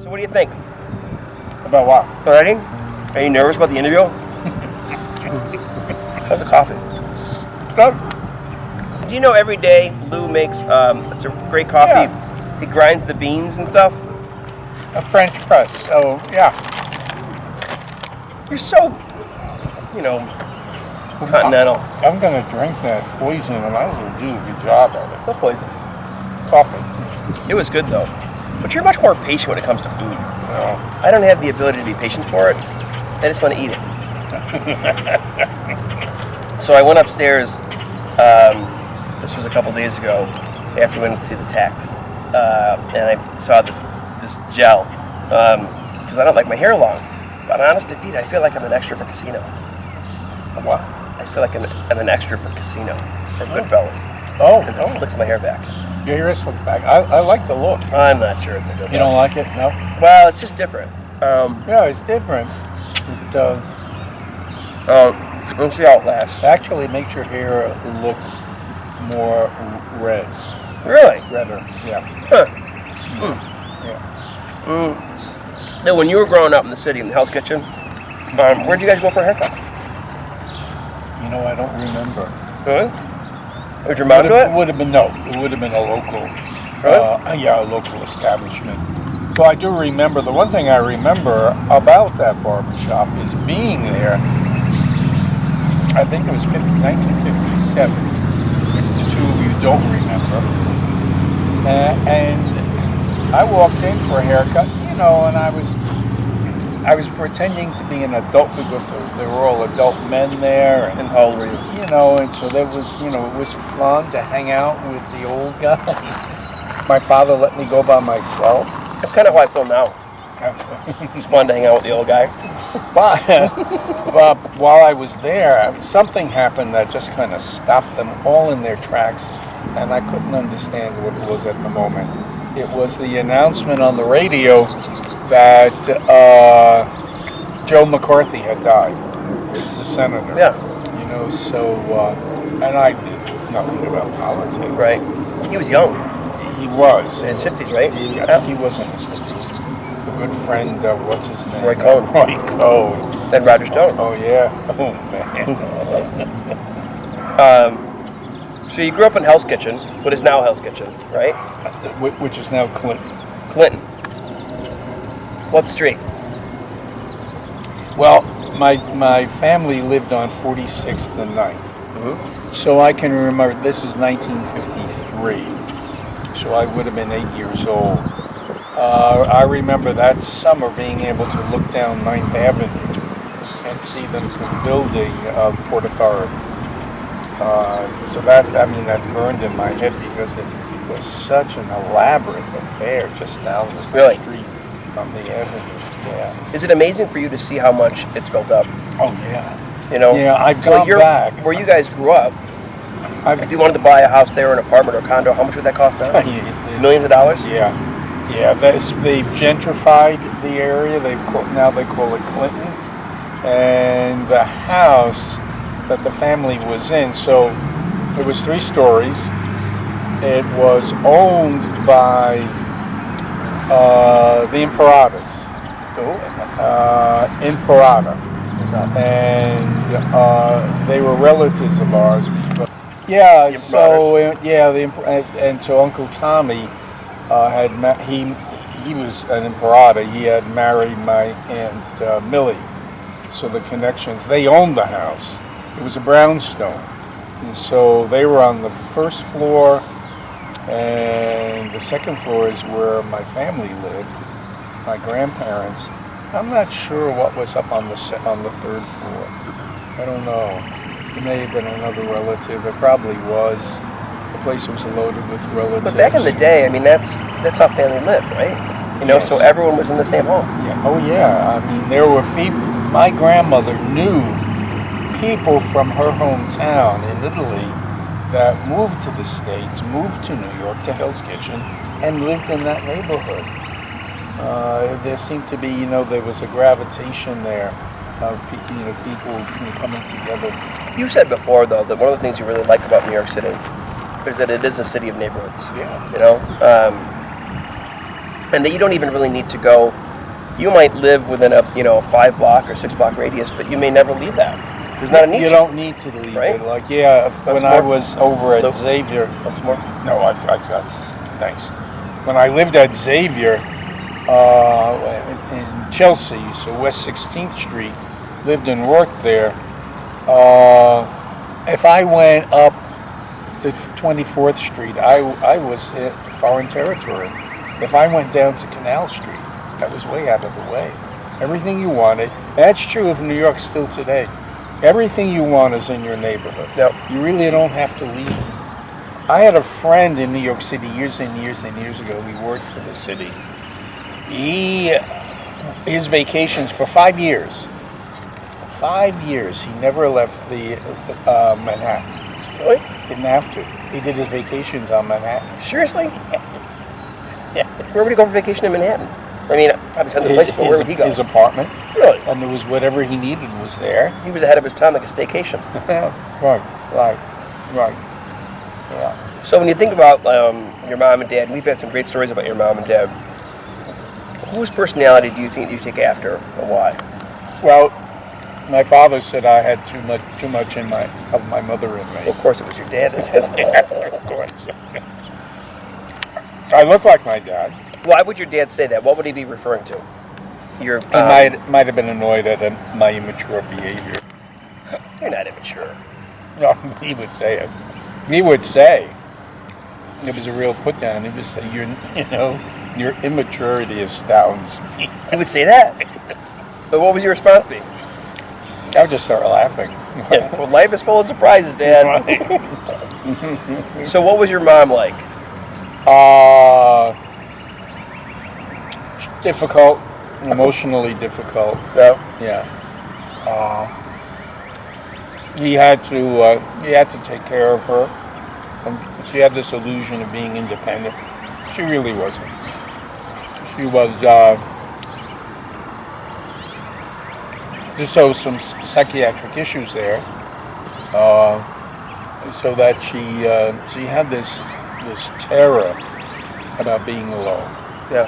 So what do you think? About what? Alrighty? Are you nervous about the interview? How's the coffee? Good. Do you know every day Lou makes it's a great coffee? Yeah. He grinds the beans and stuff. A French press. So yeah. You're so, continental. I'm gonna drink that poison, and I might as well do a good job at it. No poison. Coffee. It was good though. But you're much more patient when it comes to food. No. I don't have the ability to be patient for it. I just want to eat it. So I went upstairs, this was a couple days ago, after we went to see the tax. And I saw this gel, because I don't like my hair long. But honest to Pete, I feel like I'm an extra for Casino. What? I feel like I'm an extra for Casino, or Goodfellas. Oh. Because it slicks my hair back. Your hair slick back. I like the look. I'm not sure it's a good look. You don't like it? No? Well, it's just different. Yeah, it's different. It We'll see how it lasts. actually makes your hair look more red. Really? Redder, yeah. Huh. Yeah. Now, when you were growing up in the city, in the Hell's Kitchen, where'd you guys go for a haircut? You know, I don't remember. Really? Would your mom do it? It would have been a local. Really? Yeah, a local establishment. Well, I do remember, the one thing I remember about that barbershop is being there, I think it was 1957, which the two of you don't remember. And I walked in for a haircut, and I was pretending to be an adult because there were all adult men there. And how old were you? And so there was, it was fun to hang out with the old guys. My father let me go by myself. That's kind of how I feel now. It's fun to hang out with the old guy. But while I was there, something happened that just kind of stopped them all in their tracks, and I couldn't understand what it was at the moment. It was the announcement on the radio that Joe McCarthy had died, the senator. Yeah. And I knew nothing about politics. Right. He was young. He was. In his 50s, right? I think he was in his 50s. A good friend of, what's his name? Roy Cohn. Roy Cohn. Then Roger Stone. Oh, yeah. Oh, man. So you grew up in Hell's Kitchen, what is now Hell's Kitchen, right? Which is now Clinton. Clinton. What street? Well, my family lived on 46th and 9th. Mm-hmm. So I can remember, this is 1953. So I would have been 8 years old. I remember that summer being able to look down 9th Avenue and see them building Port Authority. So that's burned in my head because it was such an elaborate affair just down the street from the avenue. Yeah. Is it amazing for you to see how much it's built up? Oh, yeah. Yeah, I've gone back. Where you guys grew up, if you wanted to buy a house there, or an apartment or condo, how much would that cost now? Millions of dollars? Yeah. Yeah, they've gentrified the area. Now they call it Clinton. And the house that the family was in, so it was 3 stories. It was owned by the Imperatas. Imperata. And they were relatives of ours. Yeah, so Uncle Tommy he was an Imperata. He had married my Aunt Millie. So the connections, they owned the house. It was a brownstone. And so they were on the first floor, and the second floor is where my family lived, my grandparents. I'm not sure what was up on the third floor. I don't know. It may have been another relative. It probably was. The place was loaded with relatives. But back in the day, that's how family lived, right? Yes. So everyone was in the same home. Yeah. Oh, yeah. There were my grandmother knew people from her hometown in Italy that moved to the States, moved to New York, to Hell's Kitchen, and lived in that neighborhood. There seemed to be, there was a gravitation there of people coming together. You said before, though, that one of the things you really like about New York City is that it is a city of neighborhoods. Yeah. and that you don't even really need to go. You might live within a 5-block or 6-block radius, but you may never leave that. There's not a need. You don't need to leave right? it. Like when I was over at Xavier. That's more. No, I've got. Thanks. When I lived at Xavier in Chelsea, so West 16th Street, lived and worked there. If I went up to 24th Street, I was in foreign territory. If I went down to Canal Street, that was way out of the way. Everything you wanted. That's true of New York still today. Everything you want is in your neighborhood. Yep. You really don't have to leave. I had a friend in New York City years and years and years ago. He worked for the city. His vacations for 5 years. For 5 years, he never left the Manhattan. Really? Didn't have to. He did his vacations on Manhattan. Seriously? Yes. Where would he go for vacation in Manhattan? I mean, probably depends on the place, but where would he go? His apartment. Really? And there was whatever he needed was there. He was ahead of his time, like a staycation. Right. Yeah. So when you think about your mom and dad, and we've had some great stories about your mom and dad, whose personality do you think you take after, and why? Well, my father said I had too much of my mother in me. Well, of course, it was your dad that said that. Of course. I look like my dad. Why would your dad say that? What would he be referring to? He might have been annoyed at my immature behavior. You're not immature. No, he would say it. He would say it was a real put down. He would say, your immaturity astounds me. He would say that. But what was your response be? I would just start laughing. Yeah, well, life is full of surprises, Dad. So what was your mom like? Difficult, emotionally difficult. Yeah. He had to take care of her. And she had this illusion of being independent. She really wasn't. She was just some psychiatric issues there, so that she had this terror about being alone. Yeah.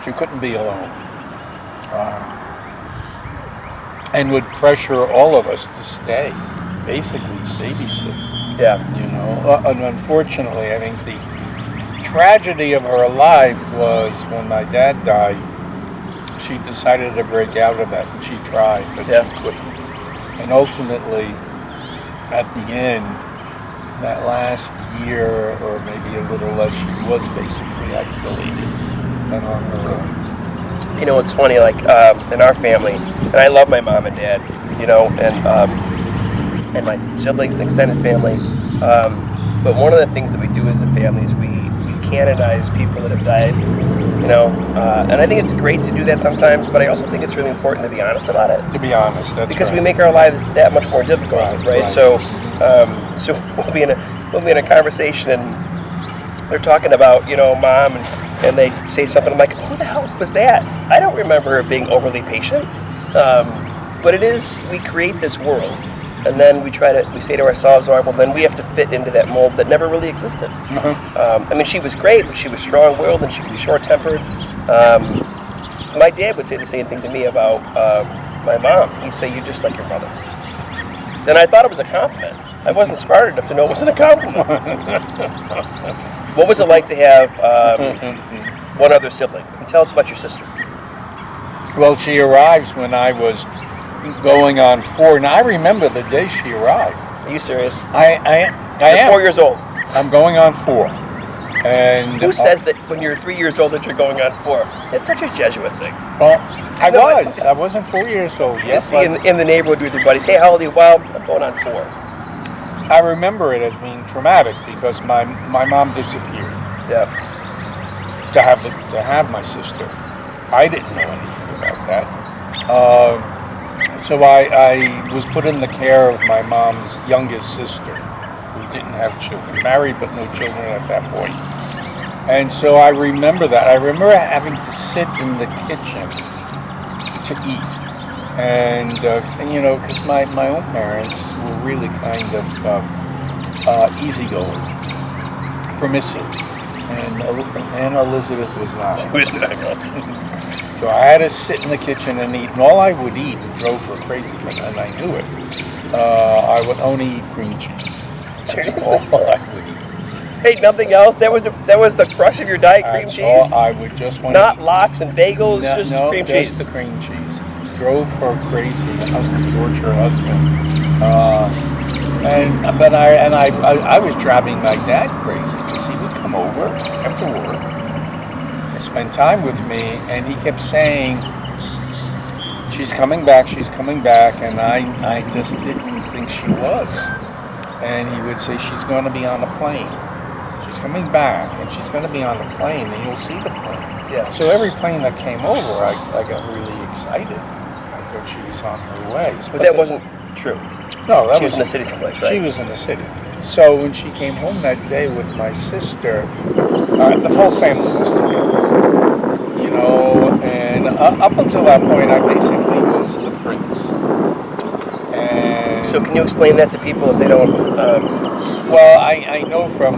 She couldn't be alone, and would pressure all of us to stay, basically to babysit. Yeah. And unfortunately, I think the tragedy of her life was when my dad died. She decided to break out of that, and she tried, but she couldn't. And ultimately, at the end, that last year, or maybe a little less, she was basically isolated and on her own. It's funny, like in our family, and I love my mom and dad, and my siblings, the extended family. But one of the things that we do as a family is we canonize people that have died. And I think it's great to do that sometimes, but I also think it's really important to be honest about it. To be honest, that's because right. we make our lives that much more difficult, right? So we'll be in a conversation, and they're talking about mom, and they say something. I'm like, who the hell was that? I don't remember being overly patient, but it is. We create this world, and then we say to ourselves, all right, well then we have to fit into that mold that never really existed. She was great, but she was strong-willed and she could be short-tempered. My dad would say the same thing to me about my mom. He'd say, "You're just like your mother." Then I thought it was a compliment. I wasn't smart enough to know it wasn't a compliment. What was it like to have one other sibling? And tell us about your sister. Well, she arrives when I was going on 4. Now, I remember the day she arrived. Are you serious? I You're am. 4 years old. I'm going on 4. And who says that when you're 3 years old that you're going on 4? It's such a Jesuit thing. Well, I wasn't 4 years old yet. You see in the neighborhood with your buddies, hey, how old are you? Well, I'm going on 4. I remember it as being traumatic because my mom disappeared. Yeah. To have my sister, I didn't know anything about that. So I was put in the care of my mom's youngest sister, who didn't have children, married but no children at that point. And so I remember that. I remember having to sit in the kitchen to eat. And because my own parents were really kind of easygoing, permissive. and Elizabeth was not. She was not going. So I had to sit in the kitchen and eat, and all I would eat drove her crazy, and I knew it. I would only eat cream cheese. That's Seriously? all I would eat. Hey, nothing else? That was the crush of your diet, cream That's cheese? all I would just want Not to eat. lox and bagels, No, just no, cream just cheese. the cream cheese. Drove her crazy. Uncle George, her husband, but I was driving my dad crazy because he would come over after work and spend time with me, and he kept saying, she's coming back, and I just didn't think she was. And he would say, she's going to be on a plane. She's coming back, and she's going to be on the plane, and you'll see the plane. Yeah. So every plane that came over, I got really excited. I thought she was on her way. But that wasn't true. No, that She was in the city someplace, right? She was in the city. So when she came home that day with my sister, the whole family was together. You know, and up until that point, I basically was the prince. And So can you explain that to people if they don't? well, I know from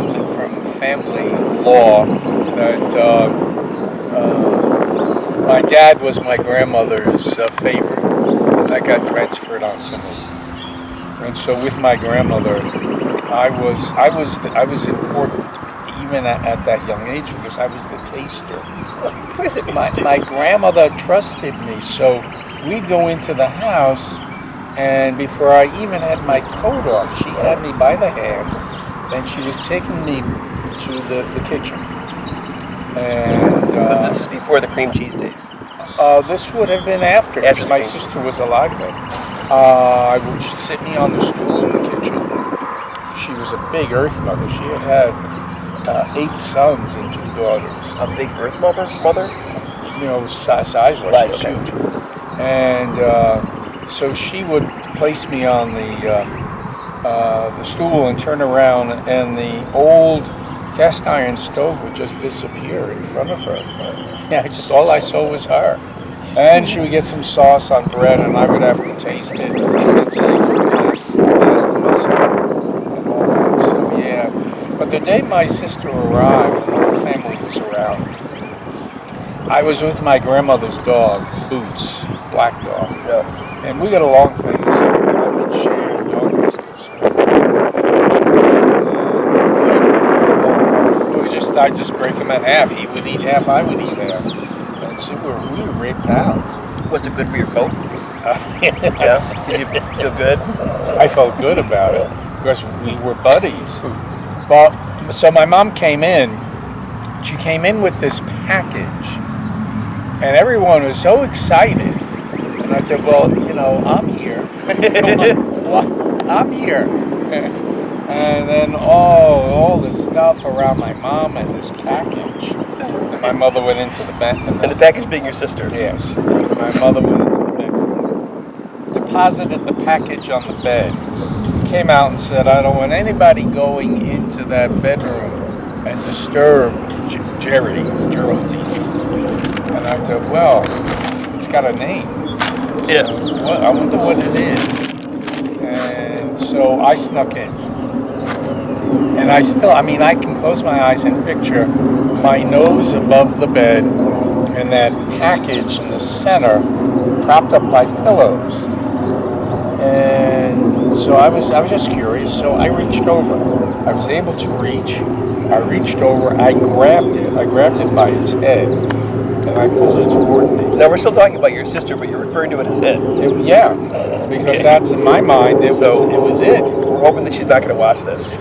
family law that my dad was my grandmother's favorite, and that got transferred onto me. And so with my grandmother, I was important even at that young age because I was the taster. What is it? My grandmother trusted me, so we'd go into the house, and before I even had my coat off, she had me by the hand, and she was taking me to the kitchen. And But this is before the cream cheese days. this would have been after, After because my the sister was alive then. She'd sit me on the stool in the kitchen. She was a big earth mother. She had 8 sons and 2 daughters. A big earth mother? You know, size-wise, Right, she was okay. huge. And so she would place me on the stool and turn around, and the old cast iron stove would just disappear in front of her. Yeah, just all I saw was her. And she would get some sauce on bread, and I would have to taste it and say, past mustard and all that. So yeah. But the day my sister arrived and the whole family was around, I was with my grandmother's dog, Boots, black dog. Yeah. And we got along famously. I would share dog biscuits. I'd just break them in half. He would eat half, I would eat half. And so we were great pals. Was it good for your coat? Yes. Yeah. Did you feel good? I felt good about it because we were buddies. Well, so my mom came in. She came in with this package, and everyone was so excited. And I said, "Well, you know, I'm here. I'm here." And then all the stuff around my mom and this package. And my mother went into the bed. And the package being your sister. Yes. My mother went into the bedroom, deposited the package on the bed, came out and said, "I don't want anybody going into that bedroom and disturb Geraldine." And I thought, well, it's got a name. Yeah. I wonder what it is. And so I snuck in. And I can close my eyes and picture my nose above the bed and that package in the center propped up by pillows. And so I was just curious, so I reached over. I was able to reach. I reached over, I grabbed it by its head, and I pulled it toward me. Now we're still talking about your sister, but you're referring to it as it. Yeah, because that's in my mind, it was it. We're hoping that she's not going to watch this.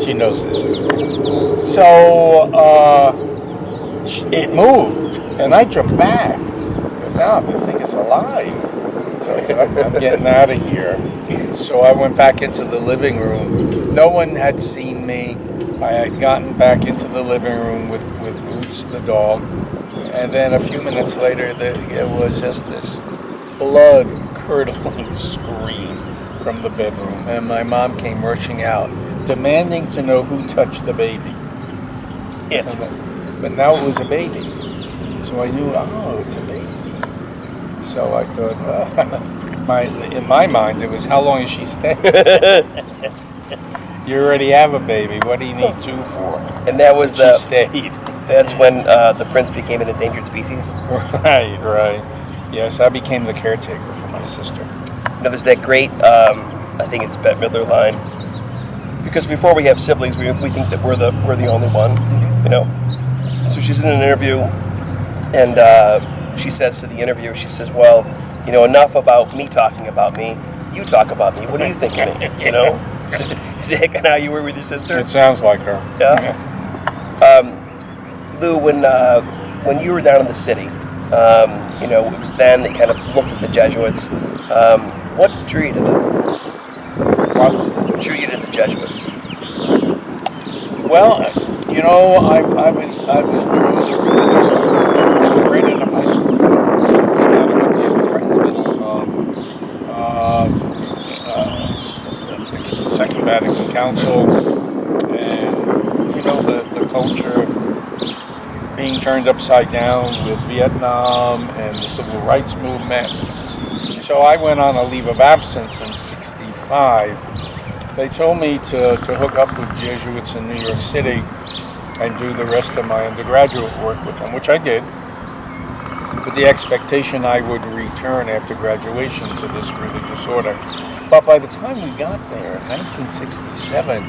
She knows this too. So it moved, and I jumped back. Because now the thing is alive. So I'm getting out of here. So I went back into the living room. No one had seen me. I had gotten back into the living room with Boots, the dog. And then a few minutes later, it was just this blood-curdling scream from the bedroom. And my mom came rushing out, demanding to know who touched the baby. It. But now it was a baby. So I knew, it's a baby. So I thought, in my mind, it was how long is she staying? You already have a baby. What do you need two for? And that was She stayed. That's when the prince became an endangered species. Right. Yes, I became the caretaker for my sister. You know, there's that great, I think it's Bette Midler line. Because before we have siblings, we think that we're the only one. You know. So she's in an interview, and she says to the interviewer, she says, "Well, you know, enough about me talking about me. You talk about me. What do you think of me? You know?" Is that kind of how you were with your sister? It sounds like her. Yeah. Lou, when you were down in the city, you know, it was then that you kind of looked at the Jesuits. What drew you to them? What? What drew you to the Jesuits? Well, you know, I was drawn to religious life right out of high school. It was not a big deal. It was right in the middle of the Second Vatican Council, and you know the culture being turned upside down with Vietnam and the Civil Rights Movement. So I went on a leave of absence in '65. They told me to hook up with Jesuits in New York City and do the rest of my undergraduate work with them, which I did, with the expectation I would return after graduation to this religious order. But by the time we got there in 1967,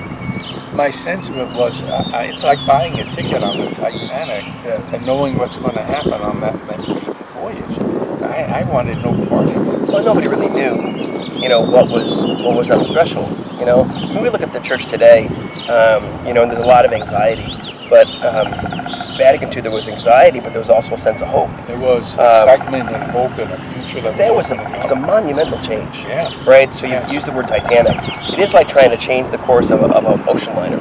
my sense of it was, it's like buying a ticket on the Titanic and knowing what's going to happen on that voyage. I wanted no part of it. Well, nobody really knew, you know, what was on the threshold. You know, when we look at the church today, you know, and there's a lot of anxiety. But Vatican II, there was anxiety, but there was also a sense of hope. There was excitement and hope and a future that was a monumental change. Yeah. Right? So you use the word Titanic. It is like trying to change the course of an ocean liner.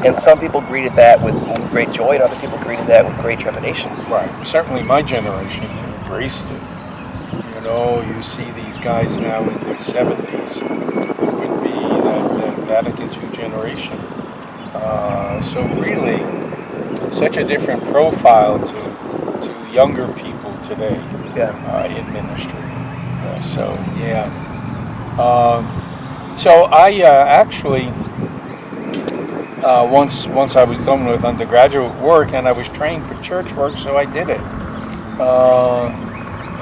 And some people greeted that with great joy, and other people greeted that with great trepidation. Right. Certainly my generation embraced it. You know, you see these guys now in their 70s who would be that Vatican II generation. So really, such a different profile to younger people today in ministry. So I actually, once I was done with undergraduate work and I was trained for church work, so I did it.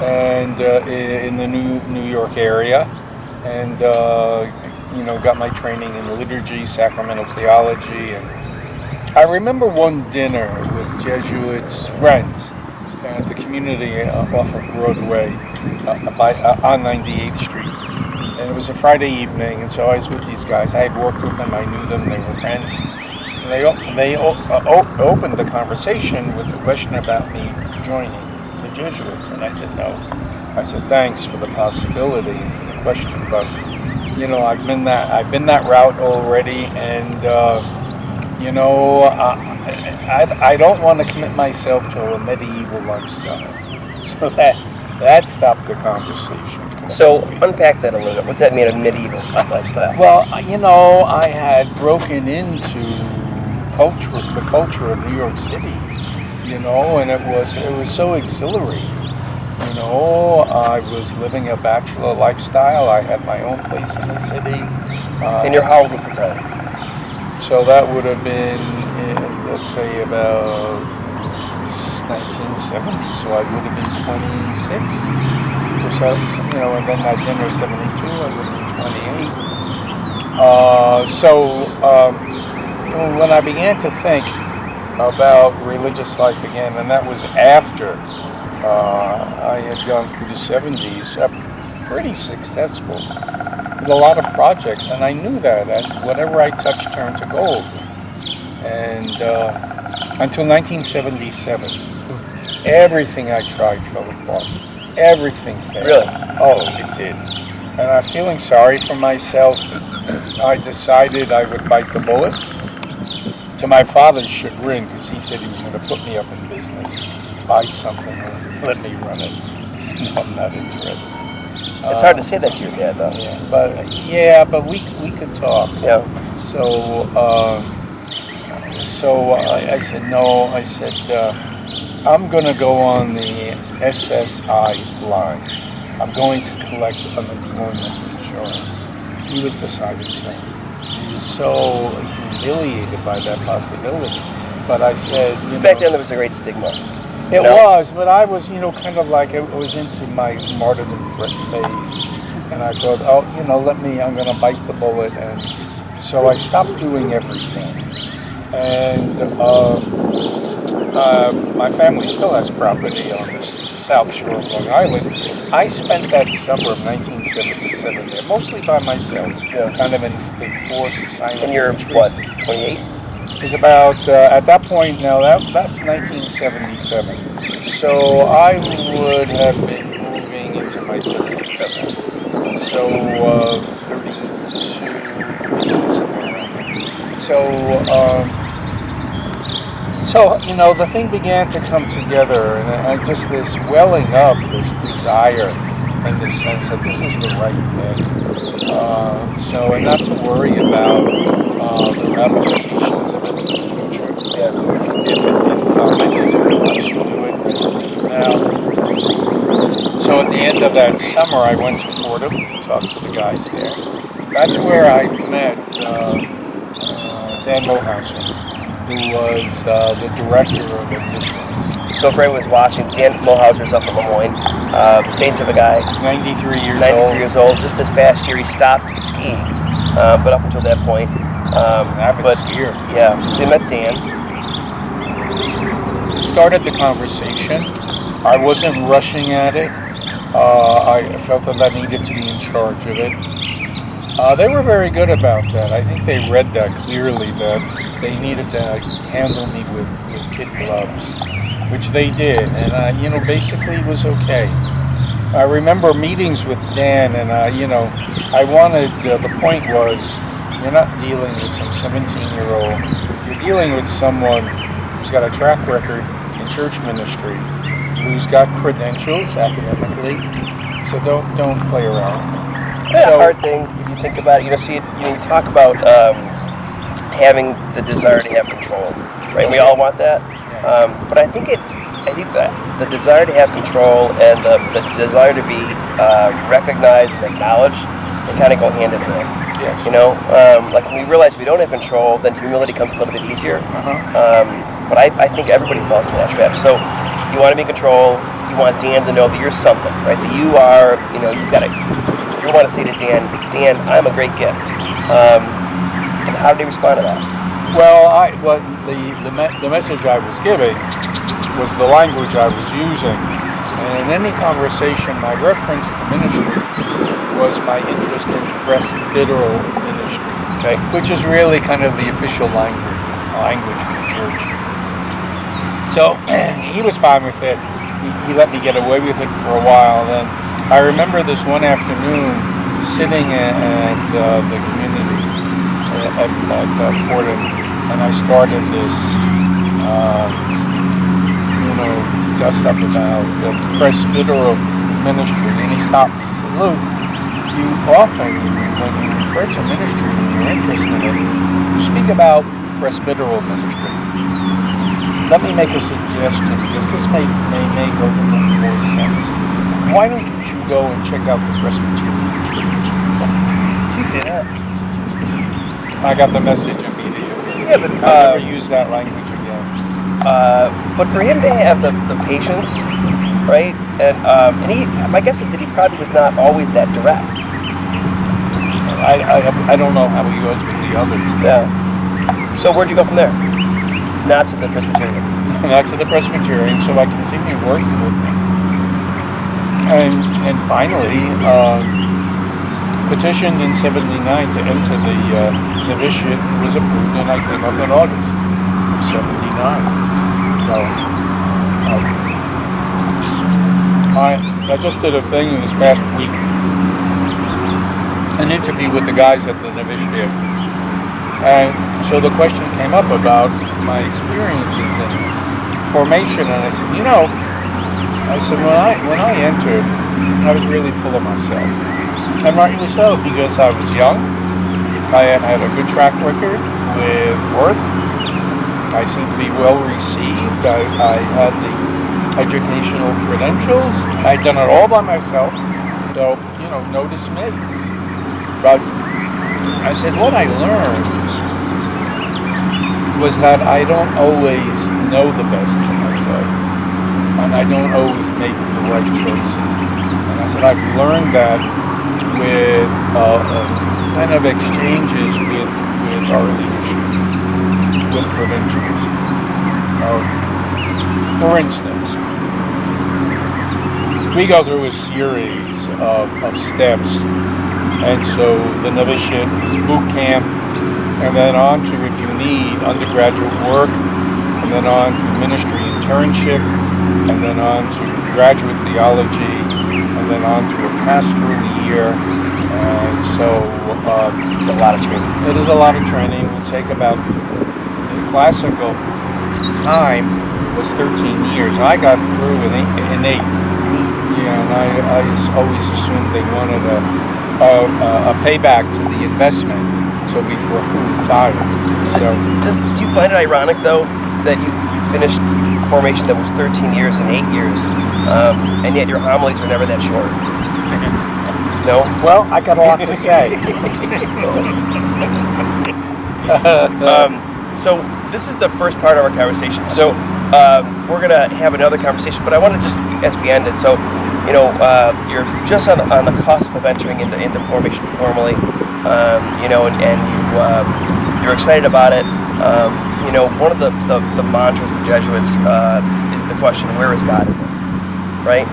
And in the New York area, and you know, got my training in liturgy, sacramental theology, and I remember one dinner with Jesuits friends at the community off of Broadway on 98th Street, and it was a Friday evening, and so I was with these guys. I had worked with them, I knew them, they were friends. And they opened the conversation with the question about me joining the Jesuits, and I said no. I said thanks for the possibility and for the question, but you know, I've been that route already, and you know, I don't want to commit myself to a medieval lifestyle. So that stopped the conversation. So unpack that a little bit. What's that mean, a medieval lifestyle? Well, you know, I had broken into the culture of New York City, you know, and it was so exhilarating. You know, I was living a bachelor lifestyle. I had my own place in the city. And you're how old at the time? So that would have been, let's say, about 1970. So I would have been 26 or so, you know, and then that dinner 72, I would have been 28. When I began to think about religious life again, and that was after I had gone through the 70s, pretty successful with a lot of projects, and I knew that whatever I touched turned to gold. And until 1977, everything I tried fell apart. Everything failed. Really? Oh, it did. And I'm feeling sorry for myself. I decided I would bite the bullet, to my father's chagrin, because he said he was going to put me up in business, buy something, and let me run it. I said, no, I'm not interested. It's hard to say that to your dad, though. But we could talk. Yeah. So I said no. I said I'm going to go on the SSI line. I'm going to collect unemployment insurance. He was beside himself. so humiliated by that possibility. But I said, Back then there was a great stigma. It was, but I was, kind of like, I was into my martyrdom phase. And I thought, I'm going to bite the bullet. And so I stopped doing everything. And my family still has property on the south shore of Long Island. I spent that summer of 1977 there, mostly by myself, kind of in enforced silence. And you're, what, 28? It was about, at that point, now that's 1977. So I would have been moving into my 30s. So 32, somewhere around there. So, the thing began to come together, and just this welling up, this desire, and this sense that this is the right thing. And not to worry about the ramifications of it in the future. If I'm meant to do it, I should do it. I should do it now. So at the end of that summer, I went to Fordham to talk to the guys there. That's where I met Dan Mohauser, who was the director of admissions. So for anyone who's watching, Dan Mohauser's up in Lemoyne. Saint of a guy. 93 years old. Just this past year, he stopped skiing. But up until that point. Avid skier. Yeah. So you met Dan. Started the conversation. I wasn't rushing at it. I felt that I needed to be in charge of it. They were very good about that. I think they read that clearly, that they needed to handle me with kid gloves, which they did, and basically it was okay. I remember meetings with Dan, and I wanted, the point was, you're not dealing with some 17-year-old, you're dealing with someone who's got a track record in church ministry, who's got credentials academically, so don't play around. It's not a hard thing if you think about it. You talk about having the desire to have control, right? We all want that, but I think that the desire to have control and the desire to be recognized and acknowledged, they kind of go hand in hand. Yes. Like when we realize we don't have control, then humility comes a little bit easier. But I think everybody falls into that trap. So you want to be in control. You want Dan to know that you're something, right? That you are, you want to say to Dan, I'm a great gift. And how did he respond to that? Well, the message I was giving was the language I was using. And in any conversation, my reference to ministry was my interest in presbyteral ministry, which is really kind of the official language of the church. So he was fine with it. He let me get away with it for a while. Then I remember this one afternoon sitting at the community at Fordham, and I started this, dust up about the presbyteral ministry, and he stopped me. He said, "Lou, you often, when you refer to ministry and you're interested in it, you speak about presbyteral ministry. Let me make a suggestion, because this may make a little more sense. Why don't you go and check out the Presbyterian Church?" Did you say that? I got the message immediately. Yeah, but I never use that language again. But for him to have the patience, right? And my guess is that he probably was not always that direct. I don't know how he was with the others. Yeah. So where'd you go from there? Not to the Presbyterians. Not to the Presbyterians, so I continued working with him. And finally, petitioned in '79 to enter the novitiate, was approved, and I came up in August of '79. I just did a thing this past week, an interview with the guys at the novitiate. And so the question came up about my experiences in formation, and I said, when I entered, I was really full of myself. And rightly so, because I was young, I had a good track record with work, I seemed to be well received, I had the educational credentials, I'd done it all by myself, so, no dismay. But I said, what I learned was that I don't always know the best for myself, and I don't always make the right choices. And I said, I've learned that with kind of exchanges with our leadership, with provincials. For instance, we go through a series of steps, and so the novitiate is boot camp, and then on to, if you need, undergraduate work, and then on to ministry internship, and then on to graduate theology, and then on to a pastoral year. And so It's a lot of training. it is a lot of training. It will take about, in classical time, was 13 years. I got through in eight. Yeah, and I always assumed they wanted a payback to the investment, so before I retired. So Do you find it ironic, though, that you finished formation that was 13 years and 8 years, and yet your homilies were never that short? No? well, I got a lot to say. So this is the first part of our conversation. So we're gonna have another conversation, but I want to just, as we end it, so you're just on the cusp of entering into formation formally, and you're excited about it. One of the mantras of the Jesuits is the question, where is God in this? Right?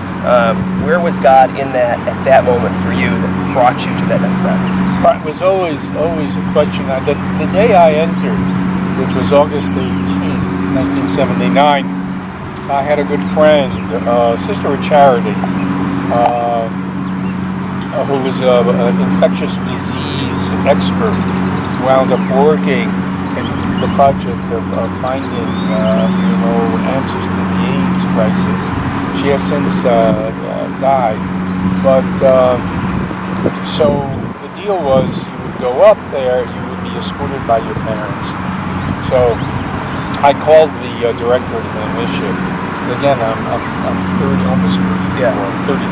Where was God in that at that moment for you that brought you to that next step? Right, it was always a question. The day I entered, which was August 18th, 1979, I had a good friend, Sister of Charity, who was an infectious disease expert, wound up working in the project of finding, answers to the AIDS crisis. She has since died, but so the deal was you would go up there, you would be escorted by your parents. So I called the director of the mission. Again, I'm 30, almost 34, Yeah. 33,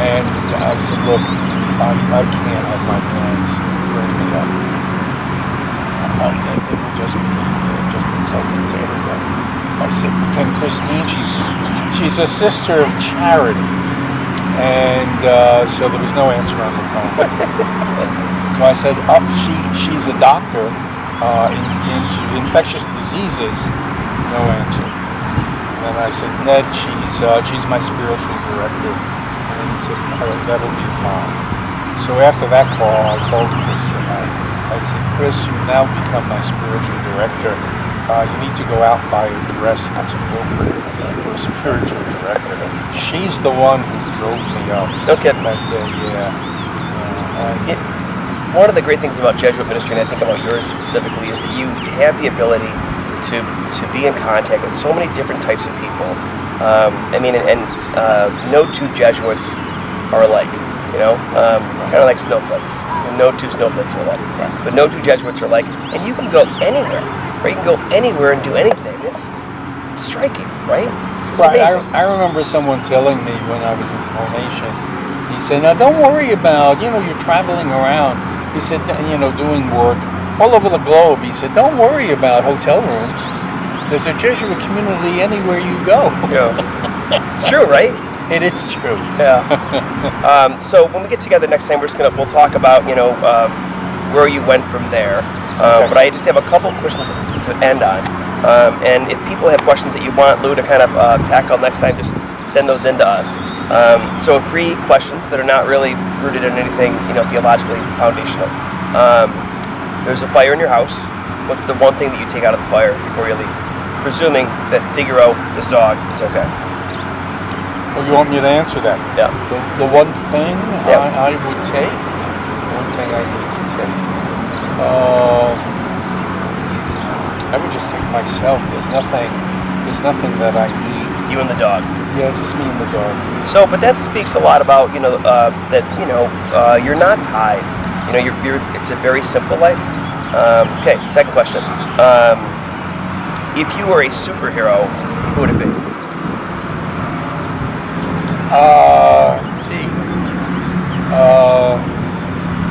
and I said, look, I can't have my parents bring me up. It would just be just insulting to everybody. I said, can Christine? She's a sister of charity, and so there was no answer on the phone. So I said, she's a doctor into infectious diseases. No answer. And I said, Ned, she's my spiritual director. And he said, that'll be fine. So after that call, I called Chris and I said, Chris, you now become my spiritual director. You need to go out and buy a dress that's appropriate for a spiritual director. She's the one who drove me up. Okay. That day, One of the great things about Jesuit ministry, and I think about yours specifically, is that you have the ability to be in contact with so many different types of people. No two Jesuits are alike. Kind of like snowflakes. No two snowflakes are alike. Right. But no two Jesuits are alike, and you can go anywhere. Right? You can go anywhere and do anything. It's striking, right? It's right. amazing. I remember someone telling me when I was in formation, he said, now don't worry about, you're traveling around. He said, doing work all over the globe. He said, don't worry about hotel rooms. There's a Jesuit community anywhere you go. Yeah. It's true, right? It is true. Yeah. So when we get together next time, we'll talk about where you went from there. Okay. But I just have a couple questions to end on. And if people have questions that you want Lou to kind of tackle next time, just send those in to us. So 3 questions that are not really rooted in anything theologically foundational. There's a fire in your house. What's the one thing that you take out of the fire before you leave? Presuming that Figaro, his dog, is okay. Well, you want me to answer that? Yeah. The one thing Yeah. I would take, the one thing I need to take, I would just take myself. There's nothing that I need. You and the dog. Yeah, just me and the dog. So, but that speaks a lot about that you're not tied. It's a very simple life. Okay, second question. If you were a superhero, who would it be?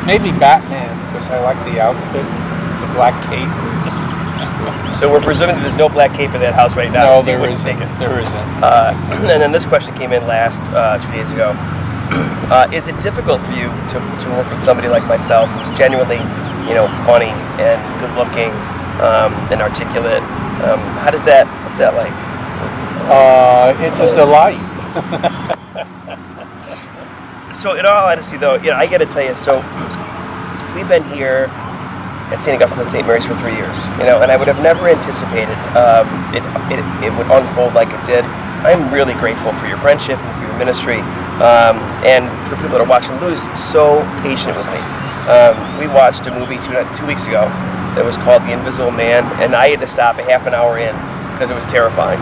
Maybe Batman, because I like the outfit, the black cape. So we're presuming that there's no black cape in that house right now. No, so you there wouldn't isn't. take it. There isn't. And then this question came in last 2 days ago. Is it difficult for you to work with somebody like myself who's genuinely, funny and good looking and articulate? What's that like? It's a delight. So in all honesty, though, I got to tell you. So we've been here at St. Augustine and St. Mary's for 3 years, and I would have never anticipated it would unfold like it did. I'm really grateful for your friendship and for your ministry, and for people that are watching. Lou's so patient with me. We watched a movie 2 weeks ago that was called The Invisible Man, and I had to stop a half an hour in because it was terrifying.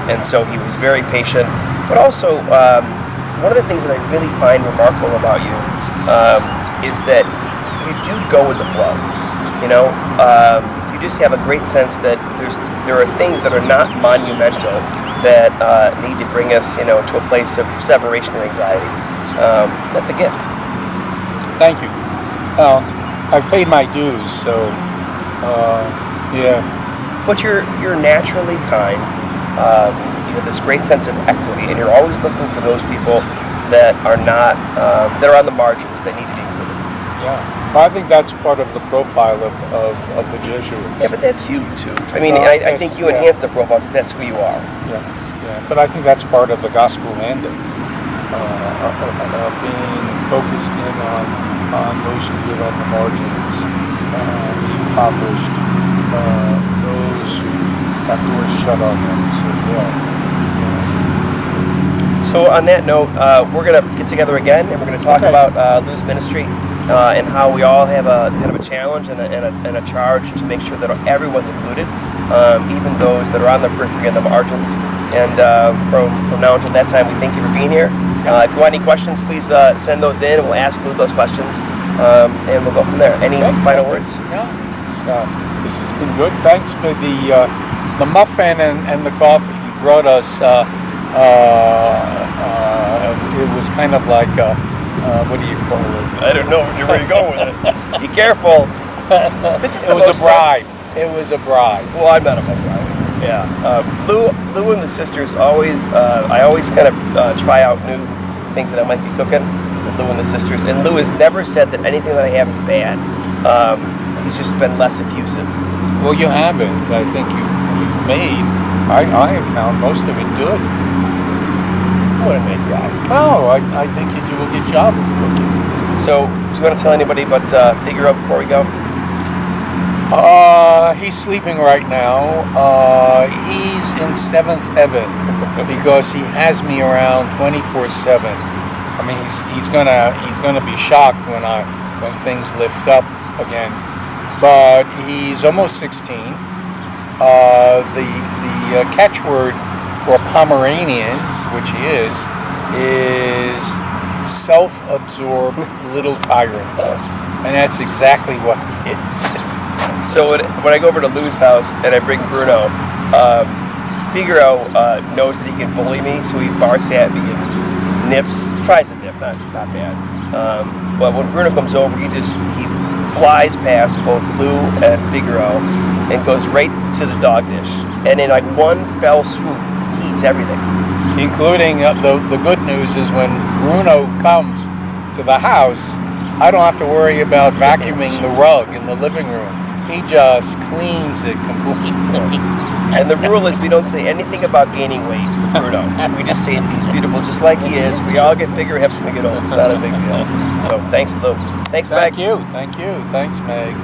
And so he was very patient, but also one of the things that I really find remarkable about you is that you do go with the flow. You just have a great sense that there are things that are not monumental that need to bring us, to a place of separation and anxiety. That's a gift. Thank you. Well, I've paid my dues, so yeah. But you're naturally kind. You have this great sense of equity, and you're always looking for those people that are not that are on the margins that need to be included. Yeah. Well, I think that's part of the profile of the Jesuits. Yeah, but that's you too. I mean, I think you enhance the profile because that's who you are. Yeah. But I think that's part of the gospel mandate, being focused in on those who live on the margins, the impoverished, those who have doors shut on them. So yeah. So on that note, we're going to get together again, and we're going to talk about Lou's ministry and how we all have a kind of a challenge and a charge to make sure that everyone's included, even those that are on the periphery and the margins. And from now until that time, we thank you for being here. If you want any questions, please send those in, and we'll ask Lou those questions, and we'll go from there. Any final words? Yeah. This has been good. Thanks for the muffin and the coffee. You brought us. It was kind of like what do you call it? I don't know where you're going with it. Be careful. It was a bribe. It was a bribe. Well, I'm not a bribe. Yeah. Lou and the sisters always. I always kind of try out new things that I might be cooking with Lou and the sisters. And Lou has never said that anything that I have is bad. He's just been less effusive. Well, you haven't. I think you've made. I have found most of it good. What a nice guy. Oh, I think you do a good job of cooking. So, do you want to tell anybody about Figaro before we go? He's sleeping right now. He's in 7th heaven because he has me around 24/7. I mean, he's gonna be shocked when things lift up again. But he's almost 16. The catchword for Pomeranians, which he is self-absorbed little tyrants, and that's exactly what he is. So when I go over to Lou's house and I bring Bruno, Figaro knows that he can bully me, so he barks at me and tries to nip, not bad. But when Bruno comes over, he flies past both Lou and Figaro and goes right to the dog dish. And in like one fell swoop, he eats everything. Including the good news is when Bruno comes to the house, I don't have to worry about vacuuming the rug in the living room. He just cleans it completely. And the rule is we don't say anything about gaining weight with Bruno. We just say that he's beautiful just like he is. We all get bigger hips when we get old. It's not a big deal. So thanks, Lou. Thanks, Meg. Thank you. Thanks, Meg.